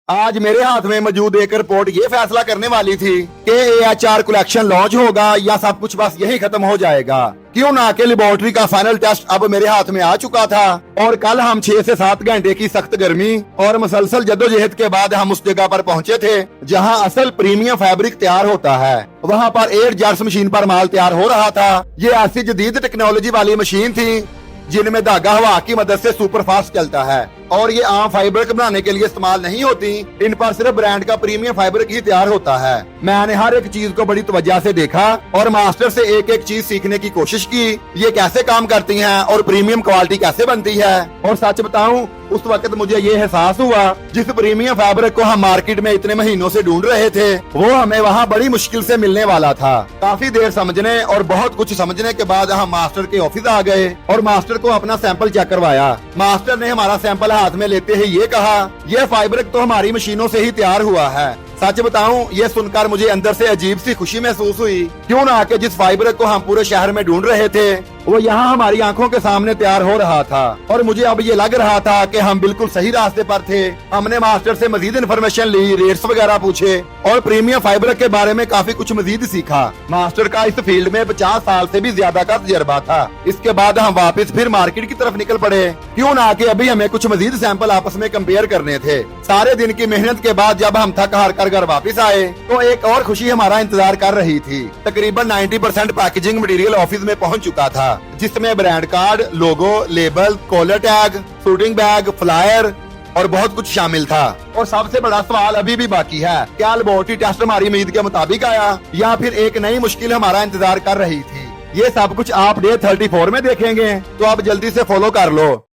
आज मेरे हाथ में मौजूद एक रिपोर्ट ये फैसला करने वाली थी कि AHR कलेक्शन लॉन्च होगा या सब कुछ बस यही खत्म हो जाएगा। क्यों ना कि लेबोरेटरी का फाइनल टेस्ट अब मेरे हाथ में आ चुका था और कल हम 6 से 7 घंटे की सख्त गर्मी और मुसलसल जद्दोजहद के बाद हम उस जगह पर पहुंचे थे जहां असल प्रीमियम फैब्रिक तैयार होता है। वहां पर 8 जर्स मशीन पर माल तैयार हो रहा था। ये ऐसी जदीद टेक्नोलॉजी वाली मशीन थी जिनमें धागा हवा की मदद से सुपर फास्ट चलता है और ये आम फाइबर बनाने के लिए इस्तेमाल नहीं होती। इन पर सिर्फ ब्रांड का प्रीमियम फाइबर ही तैयार होता है। मैंने हर एक चीज को बड़ी तवज्जो से देखा और मास्टर से एक एक चीज सीखने की कोशिश की। ये कैसे काम करती हैं और प्रीमियम क्वालिटी कैसे बनती है। और सच बताऊं, उस वक्त मुझे ये एहसास हुआ जिस प्रीमियम फैब्रिक को हम मार्केट में इतने महीनों से ढूंढ रहे थे वो हमें वहाँ बड़ी मुश्किल से मिलने वाला था। काफी देर समझने और बहुत कुछ समझने के बाद हम मास्टर के ऑफिस आ गए और मास्टर को अपना सैंपल चेक करवाया। मास्टर ने हमारा सैंपल हाथ में लेते ही ये कहा, यह फाइब्रिक तो हमारी मशीनों से ही तैयार हुआ है। सच बताऊं, ये सुनकर मुझे अंदर से अजीब सी खुशी महसूस हुई। क्यों ना कि जिस फाइबर को हम पूरे शहर में ढूंढ रहे थे वो यहाँ हमारी आंखों के सामने तैयार हो रहा था और मुझे अब ये लग रहा था कि हम बिल्कुल सही रास्ते पर थे। हमने मास्टर से मजीद इन्फॉर्मेशन ली, रेट्स वगैरह पूछे और प्रीमियम फाइबर के बारे में काफी कुछ मजीद सीखा। मास्टर का इस फील्ड में 50 साल से भी ज्यादा का तजर्बा था। इसके बाद हम वापस फिर मार्केट की तरफ निकल पड़े। क्यों ना कि अभी हमें कुछ मजीद सैंपल आपस में कंपेयर करने थे। सारे दिन की मेहनत के बाद जब हम थक हार कर घर वापस आए तो एक और खुशी हमारा इंतजार कर रही थी। तकरीबन 90% पैकेजिंग मटेरियल ऑफिस में पहुंच चुका था जिसमें brand card, logo, label, collar tag, shooting bag, flyer और बहुत कुछ शामिल था। और सबसे बड़ा सवाल अभी भी बाकी है, क्या लेबोरेटरी टेस्ट हमारी उम्मीद के मुताबिक आया या फिर एक नई मुश्किल हमारा इंतजार कर रही थी। ये सब कुछ आप डे 34 में देखेंगे तो आप जल्दी से फॉलो कर लो।